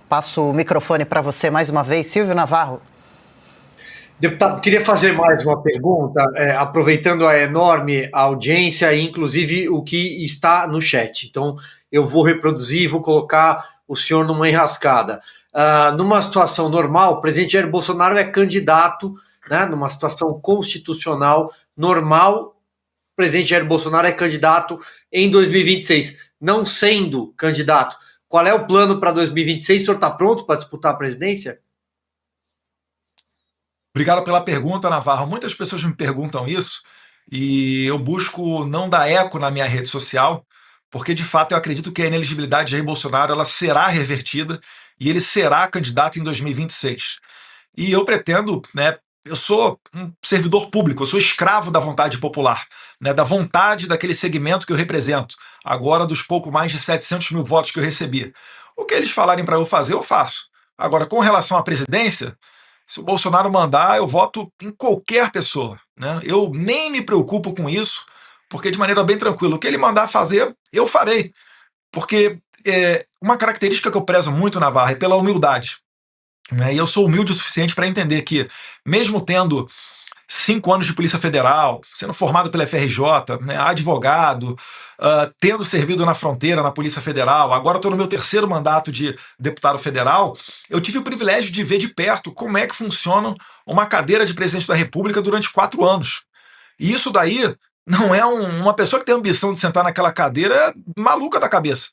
Passo o microfone para você mais uma vez, Silvio Navarro. Deputado, queria fazer mais uma pergunta, aproveitando a enorme audiência e inclusive o que está no chat. Então, eu vou reproduzir e vou colocar o senhor numa enrascada. Numa situação normal, o presidente Jair Bolsonaro é candidato, né, numa situação constitucional normal, o presidente Jair Bolsonaro é candidato em 2026. Não sendo candidato, qual é o plano para 2026? O senhor está pronto para disputar a presidência? Obrigado pela pergunta, Navarro. Muitas pessoas me perguntam isso e eu busco não dar eco na minha rede social, porque de fato eu acredito que a inelegibilidade de Jair Bolsonaro ela será revertida e ele será candidato em 2026. E eu pretendo, né, eu sou um servidor público, eu sou escravo da vontade popular, né, da vontade daquele segmento que eu represento, agora dos pouco mais de 700 mil votos que eu recebi. O que eles falarem para eu fazer, eu faço. Agora, com relação à presidência, se o Bolsonaro mandar, eu voto em qualquer pessoa, né? Eu nem me preocupo com isso, porque de maneira bem tranquila, o que ele mandar fazer, eu farei. Porque uma característica que eu prezo muito, Navarro, é pela humildade, né? E eu sou humilde o suficiente para entender que, mesmo tendo 5 anos de Polícia Federal, sendo formado pela FRJ, né, advogado, tendo servido na fronteira, na Polícia Federal, agora estou no meu terceiro mandato de deputado federal, eu tive o privilégio de ver de perto como é que funciona uma cadeira de presidente da República durante 4 anos. E isso daí não é uma pessoa que tem a ambição de sentar naquela cadeira é maluca da cabeça.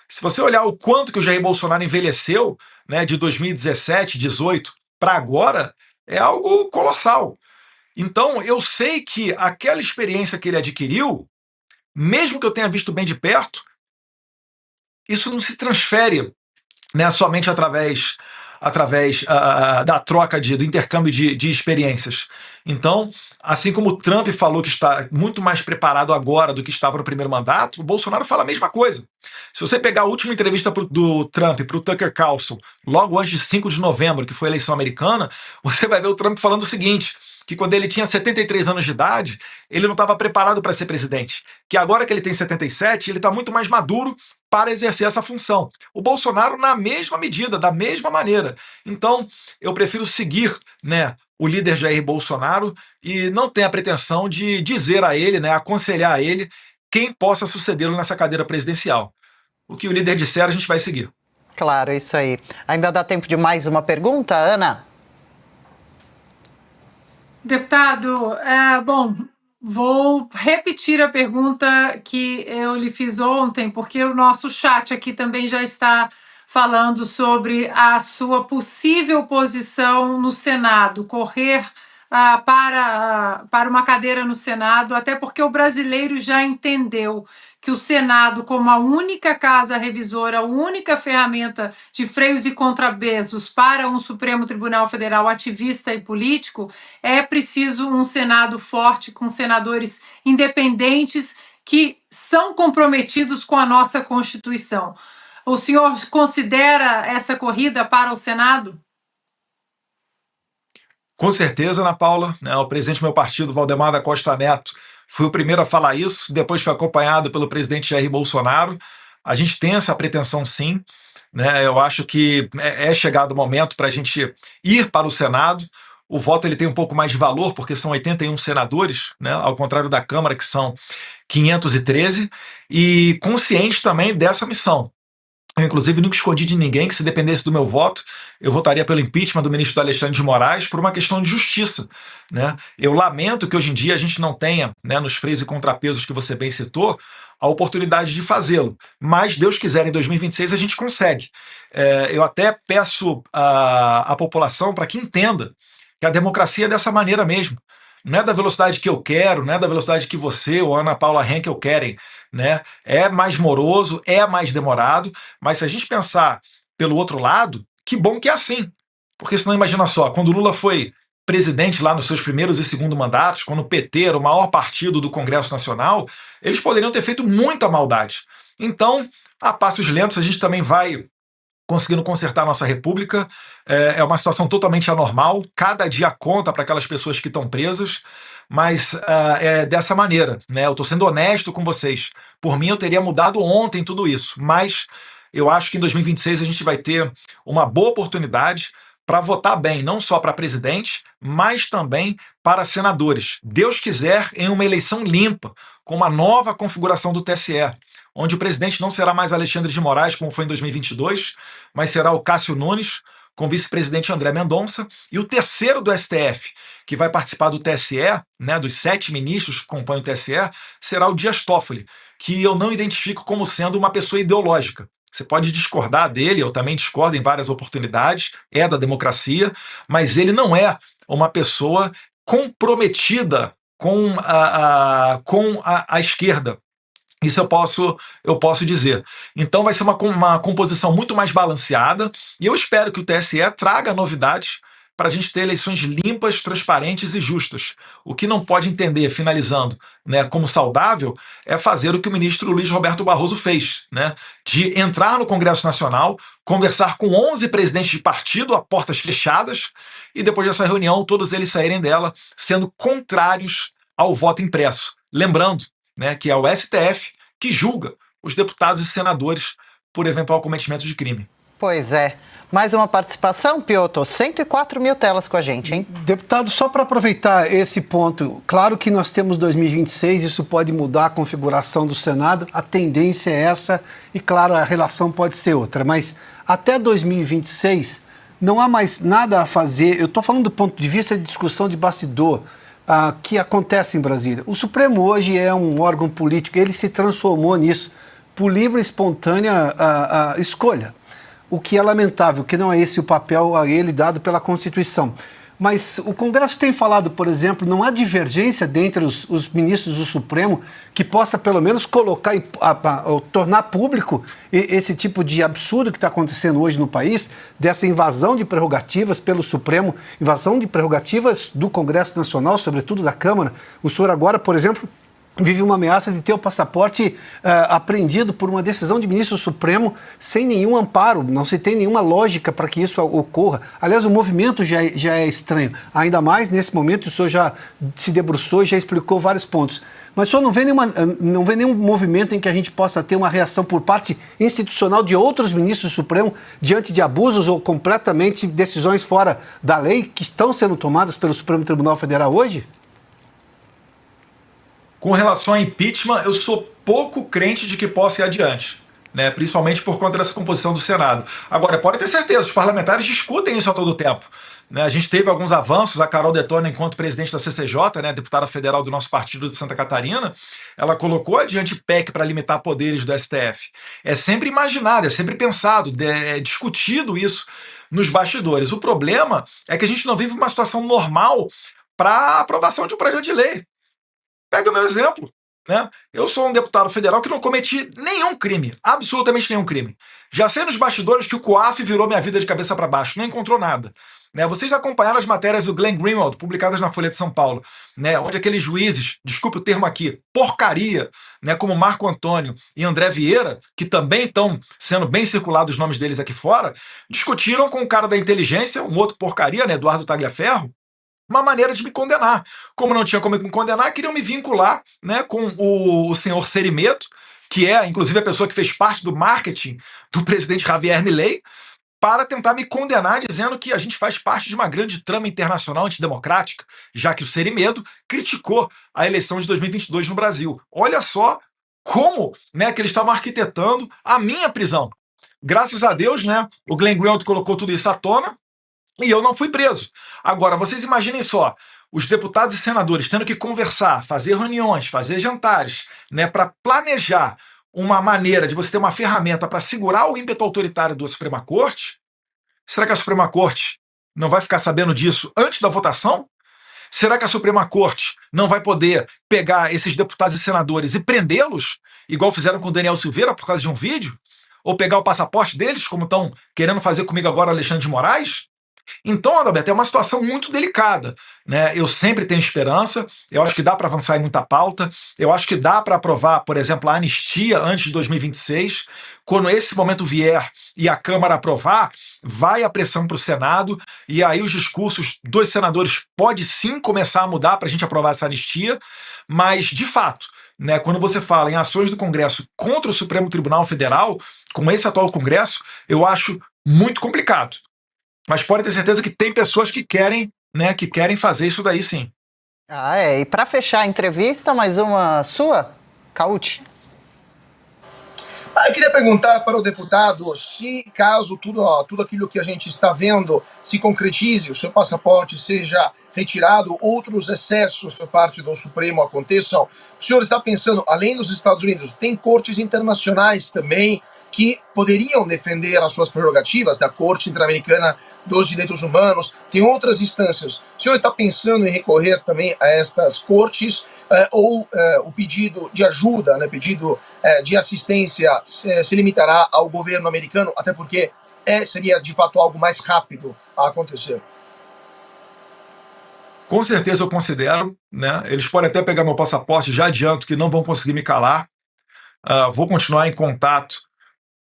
Se você olhar o quanto que o Jair Bolsonaro envelheceu, né, de 2017, 18 para agora, é algo colossal. Então, eu sei que aquela experiência que ele adquiriu, mesmo que eu tenha visto bem de perto, isso não se transfere, né, somente através da troca, do intercâmbio de experiências. Então, assim como o Trump falou que está muito mais preparado agora do que estava no primeiro mandato, o Bolsonaro fala a mesma coisa. Se você pegar a última entrevista do Trump para o Tucker Carlson, logo antes de 5 de novembro, que foi a eleição americana, você vai ver o Trump falando o seguinte, que quando ele tinha 73 anos de idade, ele não estava preparado para ser presidente. Que agora que ele tem 77, ele está muito mais maduro para exercer essa função. O Bolsonaro, na mesma medida, da mesma maneira. Então, eu prefiro seguir, né, o líder Jair Bolsonaro e não tenho a pretensão de dizer a ele, né, aconselhar a ele quem possa sucedê-lo nessa cadeira presidencial. O que o líder disser, a gente vai seguir. Claro, isso aí. Ainda dá tempo de mais uma pergunta, Ana? Deputado, bom, vou repetir a pergunta que eu lhe fiz ontem, porque o nosso chat aqui também já está falando sobre a sua possível posição no Senado, correr para uma cadeira no Senado, até porque o brasileiro já entendeu que o Senado, como a única casa revisora, a única ferramenta de freios e contrapesos para um Supremo Tribunal Federal ativista e político, é preciso um Senado forte, com senadores independentes que são comprometidos com a nossa Constituição. O senhor considera essa corrida para o Senado? Com certeza, Ana Paula, né, o presidente do meu partido, Valdemar da Costa Neto, foi o primeiro a falar isso, depois foi acompanhado pelo presidente Jair Bolsonaro. A gente tem essa pretensão, sim, né, eu acho que é chegado o momento para a gente ir para o Senado. O voto ele tem um pouco mais de valor, porque são 81 senadores, né, ao contrário da Câmara, que são 513, e consciente também dessa missão. Eu, inclusive, nunca escondi de ninguém que, se dependesse do meu voto, eu votaria pelo impeachment do ministro Alexandre de Moraes por uma questão de justiça, né? Eu lamento que hoje em dia a gente não tenha, né, nos freios e contrapesos que você bem citou, a oportunidade de fazê-lo. Mas, Deus quiser, em 2026 a gente consegue. Eu até peço à população para que entenda que a democracia é dessa maneira mesmo. Não é da velocidade que eu quero, não é da velocidade que você ou a Ana Paula Henkel querem, né? É mais moroso, é mais demorado, mas se a gente pensar pelo outro lado, que bom que é assim. Porque senão, imagina só, quando o Lula foi presidente lá nos seus primeiros e segundo mandatos, quando o PT era o maior partido do Congresso Nacional, eles poderiam ter feito muita maldade. Então, a passos lentos, a gente também vai conseguindo consertar a nossa república. É uma situação totalmente anormal, cada dia conta para aquelas pessoas que estão presas, mas é dessa maneira, né? Eu estou sendo honesto com vocês. Por mim, eu teria mudado ontem tudo isso, mas eu acho que em 2026 a gente vai ter uma boa oportunidade para votar bem, não só para presidente, mas também para senadores. Deus quiser, em uma eleição limpa, com uma nova configuração do TSE, onde o presidente não será mais Alexandre de Moraes, como foi em 2022, mas será o Cássio Nunes, com o vice-presidente André Mendonça, e o terceiro do STF, que vai participar do TSE, né, dos 7 ministros que compõem o TSE, será o Dias Toffoli, que eu não identifico como sendo uma pessoa ideológica. Você pode discordar dele, eu também discordo em várias oportunidades, é da democracia, mas ele não é uma pessoa comprometida com a esquerda. Isso eu posso dizer. Então vai ser uma composição muito mais balanceada e eu espero que o TSE traga novidades para a gente ter eleições limpas, transparentes e justas. O que não pode entender, finalizando, né, como saudável, é fazer o que o ministro Luiz Roberto Barroso fez, né, de entrar no Congresso Nacional, conversar com 11 presidentes de partido a portas fechadas e depois dessa reunião todos eles saírem dela sendo contrários ao voto impresso. Lembrando, né, que é o STF que julga os deputados e senadores por eventual cometimento de crime. Pois é. Mais uma participação, Piotr? 104 mil telas com a gente, hein? Deputado, só para aproveitar esse ponto, claro que nós temos 2026, isso pode mudar a configuração do Senado, a tendência é essa e, claro, a relação pode ser outra, mas até 2026 não há mais nada a fazer. Eu estou falando do ponto de vista de discussão de bastidor que acontece em Brasília. O Supremo hoje é um órgão político, ele se transformou nisso por livre e espontânea escolha. O que é lamentável, que não é esse o papel a ele dado pela Constituição. Mas o Congresso tem falado, por exemplo, não há divergência dentre os ministros do Supremo que possa pelo menos colocar, tornar público esse tipo de absurdo que está acontecendo hoje no país, dessa invasão de prerrogativas pelo Supremo, invasão de prerrogativas do Congresso Nacional, sobretudo da Câmara. O senhor agora, por exemplo, vive uma ameaça de ter o passaporte apreendido por uma decisão de ministro Supremo sem nenhum amparo, não se tem nenhuma lógica para que isso ocorra. Aliás, o movimento já é estranho, ainda mais nesse momento o senhor já se debruçou e já explicou vários pontos. Mas o senhor não vê nenhum movimento em que a gente possa ter uma reação por parte institucional de outros ministros do Supremo diante de abusos ou completamente decisões fora da lei que estão sendo tomadas pelo Supremo Tribunal Federal hoje? Com relação ao impeachment, eu sou pouco crente de que possa ir adiante, né? Principalmente por conta dessa composição do Senado. Agora, pode ter certeza, os parlamentares discutem isso a todo tempo, né? A gente teve alguns avanços, a Carol Detona, enquanto presidente da CCJ, né, deputada federal do nosso partido de Santa Catarina, ela colocou adiante PEC para limitar poderes do STF. É sempre imaginado, é sempre pensado, é discutido isso nos bastidores. O problema é que a gente não vive uma situação normal para aprovação de um projeto de lei. Pega o meu exemplo, né? Eu sou um deputado federal que não cometi nenhum crime, absolutamente nenhum crime. Já sei nos bastidores que o COAF virou minha vida de cabeça para baixo, não encontrou nada. Né? Vocês acompanharam as matérias do Glenn Greenwald, publicadas na Folha de São Paulo, né? Onde aqueles juízes, desculpe o termo aqui, porcaria, né? Como Marco Antônio e André Vieira, que também estão sendo bem circulados os nomes deles aqui fora, discutiram com o cara da inteligência, um outro porcaria, né? Eduardo Tagliaferro, uma maneira de me condenar. Como não tinha como me condenar, queriam me vincular, né, com o senhor Cerimeto, que é, inclusive, a pessoa que fez parte do marketing do presidente Javier Milei, para tentar me condenar, dizendo que a gente faz parte de uma grande trama internacional antidemocrática, já que o Cerimeto criticou a eleição de 2022 no Brasil. Olha só como, né, que eles estavam arquitetando a minha prisão. Graças a Deus, né, o Glenn Greenwald colocou tudo isso à tona, e eu não fui preso. Agora, vocês imaginem só, os deputados e senadores tendo que conversar, fazer reuniões, fazer jantares, né, para planejar uma maneira de você ter uma ferramenta para segurar o ímpeto autoritário da Suprema Corte. Será que a Suprema Corte não vai ficar sabendo disso antes da votação? Será que a Suprema Corte não vai poder pegar esses deputados e senadores e prendê-los, igual fizeram com o Daniel Silveira por causa de um vídeo? Ou pegar o passaporte deles, como estão querendo fazer comigo agora o Alexandre de Moraes? Então, Adalberto, é uma situação muito delicada, né? Eu sempre tenho esperança, eu acho que dá para avançar em muita pauta, eu acho que dá para aprovar, por exemplo, a anistia antes de 2026. Quando esse momento vier e a Câmara aprovar, vai a pressão para o Senado, e aí os discursos dos senadores pode sim começar a mudar para a gente aprovar essa anistia, mas, de fato, né, quando você fala em ações do Congresso contra o Supremo Tribunal Federal, com esse atual Congresso, eu acho muito complicado. Mas pode ter certeza que tem pessoas que querem, né, que querem fazer isso daí sim. Ah, é. E para fechar a entrevista, mais uma sua, Cauti. Eu queria perguntar para o deputado se, caso tudo aquilo que a gente está vendo se concretize, o seu passaporte seja retirado, outros excessos por parte do Supremo aconteçam, o senhor está pensando, além dos Estados Unidos, tem cortes internacionais também que poderiam defender as suas prerrogativas, da Corte Interamericana dos Direitos Humanos, tem outras instâncias. O senhor está pensando em recorrer também a estas cortes ou o pedido de ajuda, né, pedido de assistência se limitará ao governo americano, até porque seria de fato algo mais rápido a acontecer? Com certeza eu considero, né? Eles podem até pegar meu passaporte, já adianto que não vão conseguir me calar. Vou continuar em contato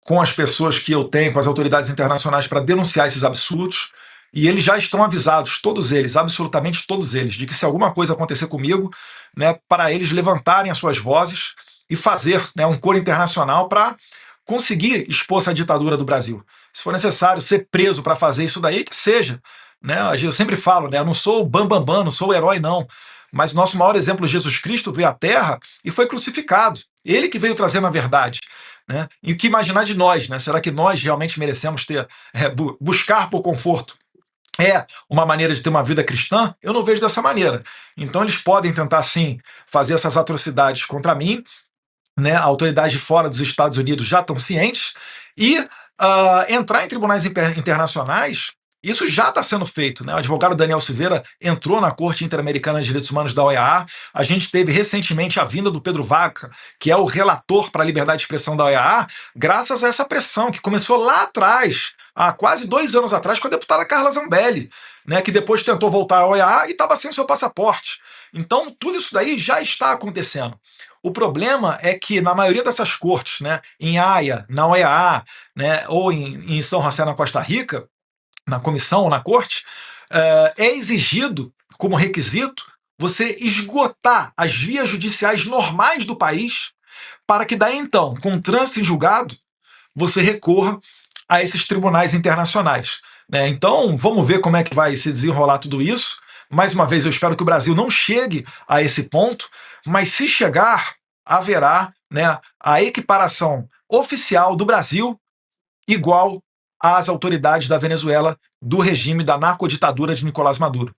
com as pessoas que eu tenho, com as autoridades internacionais, para denunciar esses absurdos. E eles já estão avisados, todos eles, absolutamente todos eles, de que se alguma coisa acontecer comigo, né, para eles levantarem as suas vozes e fazer, né, um coro internacional para conseguir expor essa ditadura do Brasil. Se for necessário ser preso para fazer isso daí, que seja. Né? Eu sempre falo, né, eu não sou o bambambam, não sou o herói, não. Mas o nosso maior exemplo, Jesus Cristo, veio à Terra e foi crucificado. Ele que veio trazendo a verdade. Né? E o que imaginar de nós? Né? Será que nós realmente merecemos buscar por conforto? É uma maneira de ter uma vida cristã? Eu não vejo dessa maneira. Então eles podem tentar, sim, fazer essas atrocidades contra mim, né? A autoridade de fora dos Estados Unidos já estão cientes, e entrar em tribunais internacionais, isso já está sendo feito. Né? O advogado Daniel Silveira entrou na Corte Interamericana de Direitos Humanos da OEA. A gente teve recentemente a vinda do Pedro Vaca, que é o relator para a liberdade de expressão da OEA, graças a essa pressão que começou lá atrás, há quase 2 anos atrás, com a deputada Carla Zambelli, né, que depois tentou voltar à OEA e estava sem o seu passaporte. Então, tudo isso daí já está acontecendo. O problema é que, na maioria dessas cortes, né, em Haia, na OEA, né, ou em São José, na Costa Rica, na comissão ou na corte, é exigido como requisito você esgotar as vias judiciais normais do país para que daí então, com trânsito em julgado, você recorra a esses tribunais internacionais. Né? Então, vamos ver como é que vai se desenrolar tudo isso. Mais uma vez, eu espero que o Brasil não chegue a esse ponto, mas se chegar, haverá, né, a equiparação oficial do Brasil igual às autoridades da Venezuela do regime da narcoditadura de Nicolás Maduro.